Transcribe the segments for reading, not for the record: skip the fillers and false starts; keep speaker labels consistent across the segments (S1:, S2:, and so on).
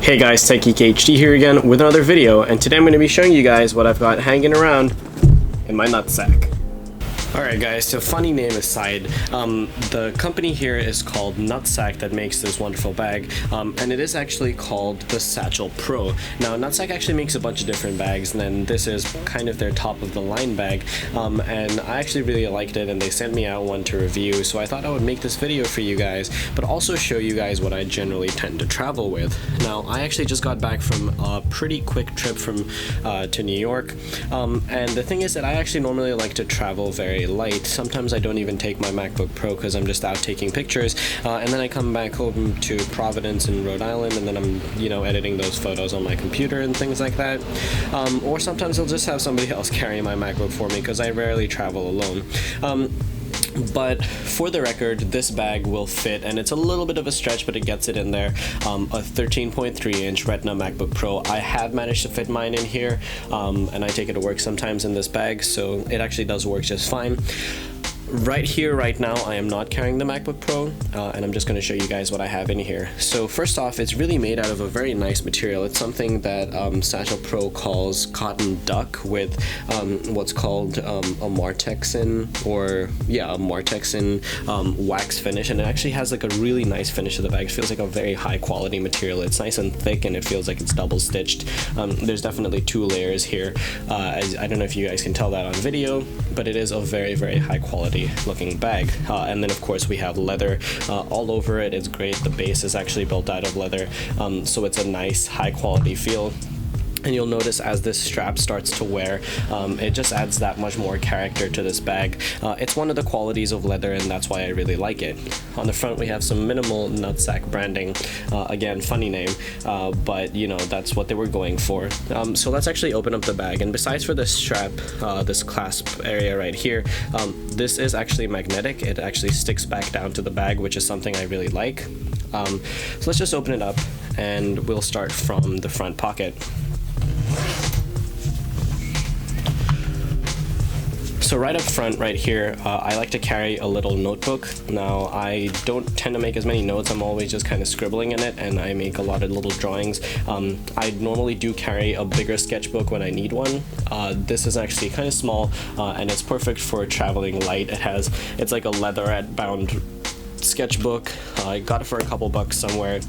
S1: Hey guys, TekGeekHD here again with another video, and today I'm going to be showing you guys what I've got hanging around in my nutsack. Alright guys, so funny name aside, the company here is called Nutsac that makes this wonderful bag, and it is actually called the Satchel Pro. Now Nutsac actually makes a bunch of different bags, and then this is kind of their top of the line bag, and I actually really liked it, and they sent me out one to review, so I thought I would make this video for you guys, but also show you guys what I generally tend to travel with. Now I actually just got back from a pretty quick trip from to New York, and the thing is that I actually normally like to travel very light. Sometimes I don't even take my MacBook Pro because I'm just out taking pictures, and then I come back home to Providence in Rhode Island, and then I'm, editing those photos on my computer and things like that. Or sometimes I'll just have somebody else carry my MacBook for me because I rarely travel alone. But for the record, this bag will fit, and it's a little bit of a stretch, but it gets it in there. A 13.3-inch Retina MacBook Pro. I have managed to fit mine in here, and I take it to work sometimes in this bag, so it actually does work just fine. Right here, right now, I am not carrying the MacBook Pro, and I'm just going to show you guys what I have in here. So first off, it's really made out of a very nice material. It's something that Satchel Pro calls cotton duck with what's called a Martexin, wax finish, and it actually has like a really nice finish to the bag. It feels like a very high quality material. It's nice and thick, and it feels like it's double stitched. There's definitely two layers here. I don't know if you guys can tell that on video, but it is a very, very high quality looking bag, and then of course we have leather all over it. It's great. The base is actually built out of leather, so it's a nice high quality feel. And you'll notice as this strap starts to wear, it just adds that much more character to this bag. It's one of the qualities of leather, and that's why I really like it. On the front we have some minimal Nutsac branding. Again, funny name, but that's what they were going for. So let's actually open up the bag, and besides for this strap, this clasp area right here, this is actually magnetic. It actually sticks back down to the bag, which is something I really like. So let's just open it up, and we'll start from the front pocket. So right up front right here, I like to carry a little notebook. Now I don't tend to make as many notes. I'm always just kind of scribbling in it, and I make a lot of little drawings. I normally do carry a bigger sketchbook when I need one. This is actually kind of small, and it's perfect for traveling light. It's like a leatherette bound sketchbook. I got it for a couple bucks somewhere.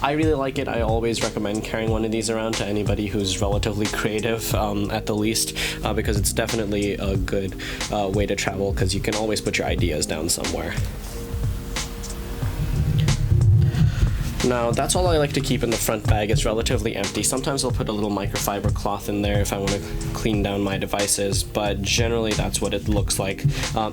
S1: I really like it. I always recommend carrying one of these around to anybody who's relatively creative, at the least, because it's definitely a good way to travel, because you can always put your ideas down somewhere. Now that's all I like to keep in the front bag. It's relatively empty. Sometimes I'll put a little microfiber cloth in there if I want to clean down my devices, but generally that's what it looks like.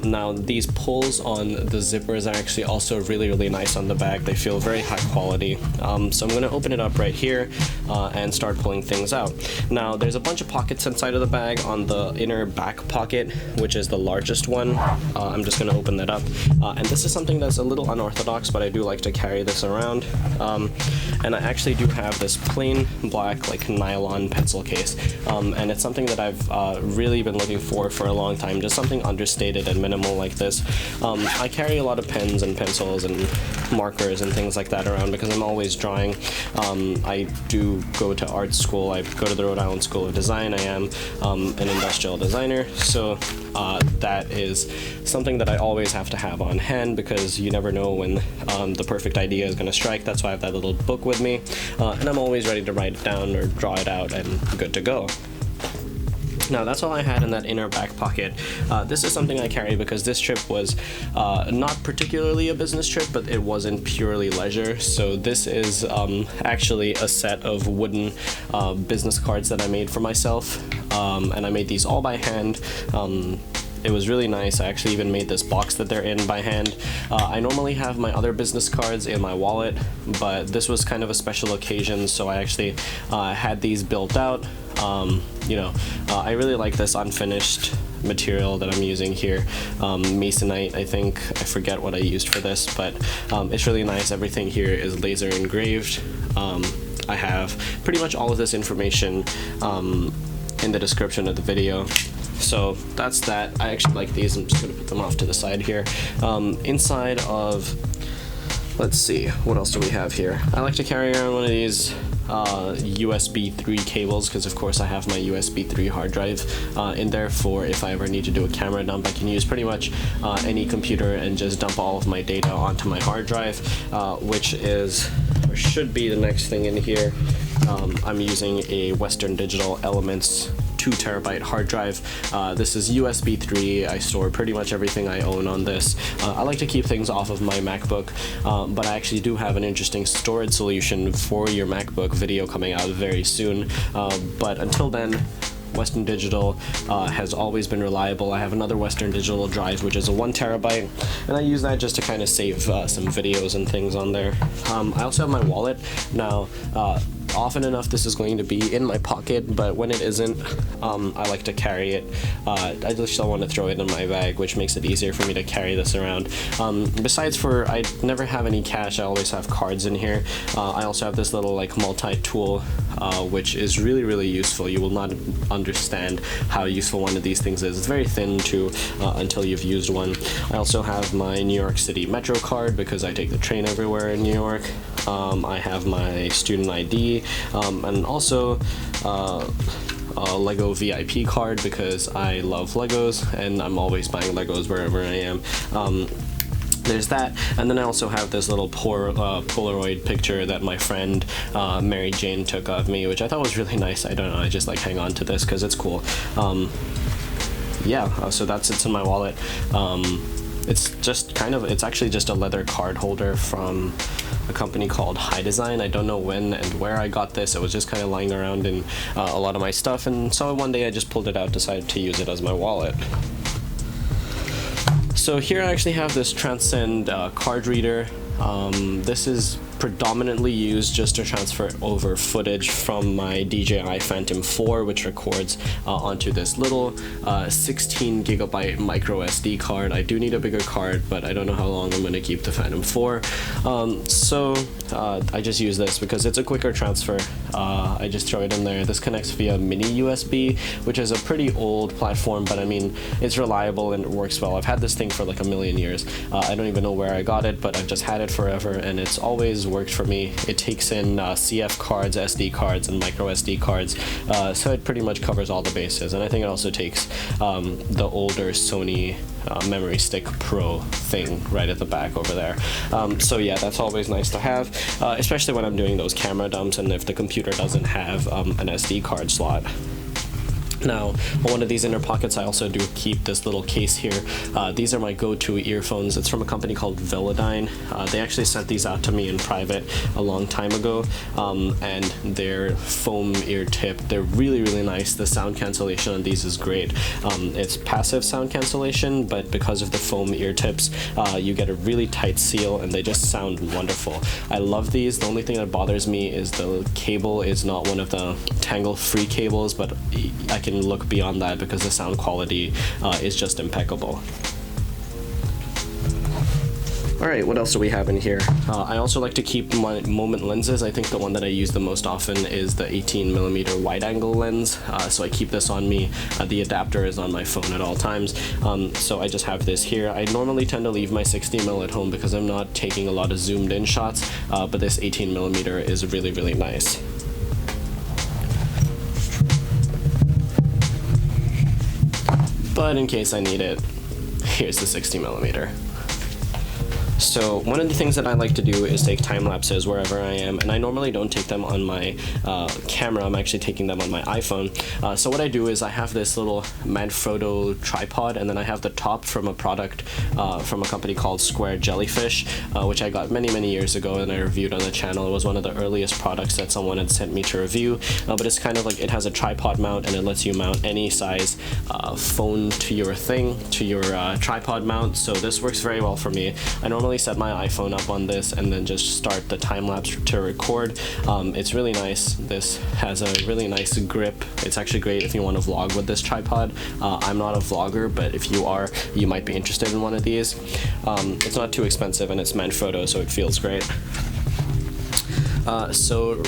S1: Now these pulls on the zippers are actually also really, really nice on the bag. They feel very high quality. So I'm going to open it up right here and start pulling things out. Now there's a bunch of pockets inside of the bag. On the inner back pocket, which is the largest one, I'm just going to open that up. And this is something that's a little unorthodox, but I do like to carry this around. And I actually do have this plain black nylon pencil case, and it's something that I've really been looking for a long time, just something understated and minimal like this. I carry a lot of pens and pencils and markers and things like that around because I'm always drawing. I do go to art school. I go to the Rhode Island School of Design. I am an industrial designer, so that is something that I always have to have on hand because you never know when the perfect idea is going to strike. That's why I have that little book with me, and I'm always ready to write it down or draw it out and good to go. Now that's all I had in that inner back pocket. This is something I carry because this trip was not particularly a business trip, but it wasn't purely leisure. So this is actually a set of wooden business cards that I made for myself, and I made these all by hand. It was really nice. I actually even made this box that they're in by hand. I normally have my other business cards in my wallet, but this was kind of a special occasion, so I actually had these built out. I really like this unfinished material that I'm using here. Masonite, I think. I forget what I used for this, but it's really nice. Everything here is laser engraved. I have pretty much all of this information in the description of the video. So that's that. I actually like these. I'm just going to put them off to the side here. Inside of Let's see, what else do we have here? I like to carry around one of these USB 3 cables, because of course I have my USB 3 hard drive in there for if I ever need to do a camera dump. I can use pretty much any computer and just dump all of my data onto my hard drive, which is, or should be, the next thing in here. I'm using a Western Digital Elements 2 terabyte hard drive. This is USB 3. I store pretty much everything I own on this. I like to keep things off of my MacBook, but I actually do have an interesting storage solution for your MacBook video coming out very soon. But until then, Western Digital has always been reliable. I have another Western Digital drive, which is a 1 terabyte, and I use that just to kind of save some videos and things on there. I also have my wallet. Now, often enough this is going to be in my pocket, but when it isn't, I like to carry it. I just don't want to throw it in my bag, which makes it easier for me to carry this around. Besides, I never have any cash, I always have cards in here. I also have this little like multi-tool, which is really useful. You will not understand how useful one of these things is. It's very thin too, until you've used one. I also have my New York City Metro card because I take the train everywhere in New York. I have my student ID, and also a Lego VIP card because I love Legos and I'm always buying Legos wherever I am. There's that, and then I also have this little Polaroid picture that my friend Mary Jane took of me, which I thought was really nice. I don't know, I just like hang on to this because it's cool. Yeah, so that sits in my wallet. It's actually just a leather card holder from a company called High Design. I don't know when and where I got this. It was just kind of lying around in a lot of my stuff, and so one day I just pulled it out, decided to use it as my wallet. So here I actually have this Transcend card reader. This is predominantly used just to transfer over footage from my DJI Phantom 4, which records onto this little 16 gigabyte micro SD card. I do need a bigger card, but I don't know how long I'm going to keep the Phantom 4. So I just use this because it's a quicker transfer. I just throw it in there. This connects via mini USB, which is a pretty old platform, but I mean, it's reliable and it works well. I've had this thing for like a million years. I don't even know where I got it, but I've just had it forever and it's always worked for me. It takes in CF cards, SD cards, and micro SD cards, so it pretty much covers all the bases. And I think it also takes the older Sony memory stick Pro thing right at the back over there. So yeah, that's always nice to have, especially when I'm doing those camera dumps and if the computer doesn't have an SD card slot. Now, on one of these inner pockets, I also do keep this little case here. These are my go-to earphones. It's from a company called Velodyne. They actually sent these out to me in private a long time ago, and they're foam ear tip. They're really nice. The sound cancellation on these is great. It's passive sound cancellation, but because of the foam ear tips, you get a really tight seal and they just sound wonderful. I love these. The only thing that bothers me is the cable is not one of the tangle-free cables, but I can look beyond that because the sound quality is just impeccable. Alright, what else do we have in here? I also like to keep my moment lenses. I think the one that I use the most often is the 18mm wide-angle lens, so I keep this on me. The adapter is on my phone at all times, so I just have this here. I normally tend to leave my 60mm at home because I'm not taking a lot of zoomed-in shots, but this 18mm is really nice. But in case I need it, here's the 60mm. So one of the things that I like to do is take time lapses wherever I am, and I normally don't take them on my camera. I'm actually taking them on my iPhone. So what I do is I have this little Manfrotto tripod, and then I have the top from a product from a company called Square Jellyfish, which I got many years ago and I reviewed on the channel. It was one of the earliest products that someone had sent me to review, but it's kind of like, it has a tripod mount and it lets you mount any size phone to your thing, to your tripod mount. So this works very well for me. I normally set my iPhone up on this and then just start the time lapse to record. It's really nice. This has a really nice grip. It's actually great if you want to vlog with this tripod. I'm not a vlogger, but if you are, you might be interested in one of these. It's not too expensive and it's Manfrotto, so it feels great. So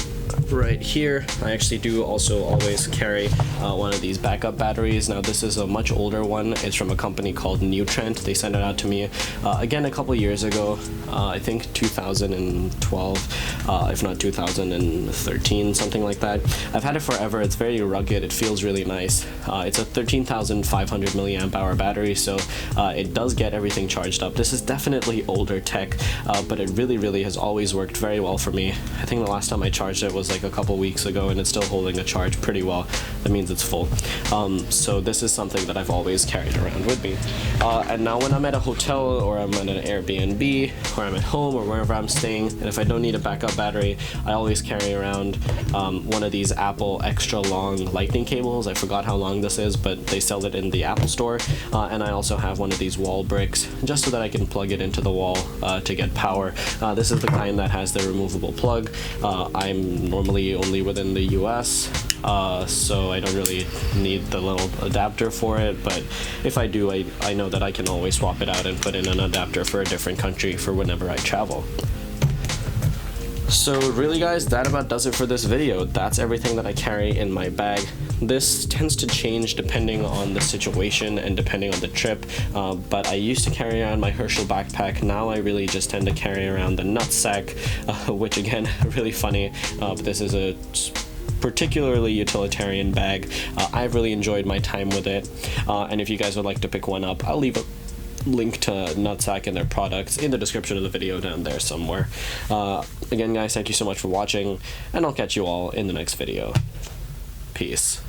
S1: right here, I actually do also always carry one of these backup batteries. Now this is a much older one. It's from a company called Nutsac. They sent it out to me again a couple years ago, I think 2012, if not 2013, something like that. I've had it forever. It's very rugged. It feels really nice. It's a 13,500 milliamp hour battery, so it does get everything charged up. This is definitely older tech, but it really has always worked very well for me. I think the last time I charged it was like a couple weeks ago, and it's still holding a charge pretty well. That means it's full. So this is something that I've always carried around with me. And now when I'm at a hotel or I'm at an Airbnb or I'm at home or wherever I'm staying, and if I don't need a backup battery, I always carry around one of these Apple extra long lightning cables. I forgot how long this is, but they sell it in the Apple store. And I also have one of these wall bricks just so that I can plug it into the wall to get power. This is the kind that has the removable plug. I'm normally only within the US, so I don't really need the little adapter for it, but if I do, I know that I can always swap it out and put in an adapter for a different country for whenever I travel. So really guys, that about does it for this video. That's everything that I carry in my bag. This tends to change depending on the situation and depending on the trip, but I used to carry around my Herschel backpack. Now I really just tend to carry around the Nutsac, which again, really funny, but this is a particularly utilitarian bag. I've really enjoyed my time with it, and if you guys would like to pick one up, I'll leave a link to Nutsac and their products in the description of the video down there somewhere. Again guys, thank you so much for watching, and I'll catch you all in the next video. Peace.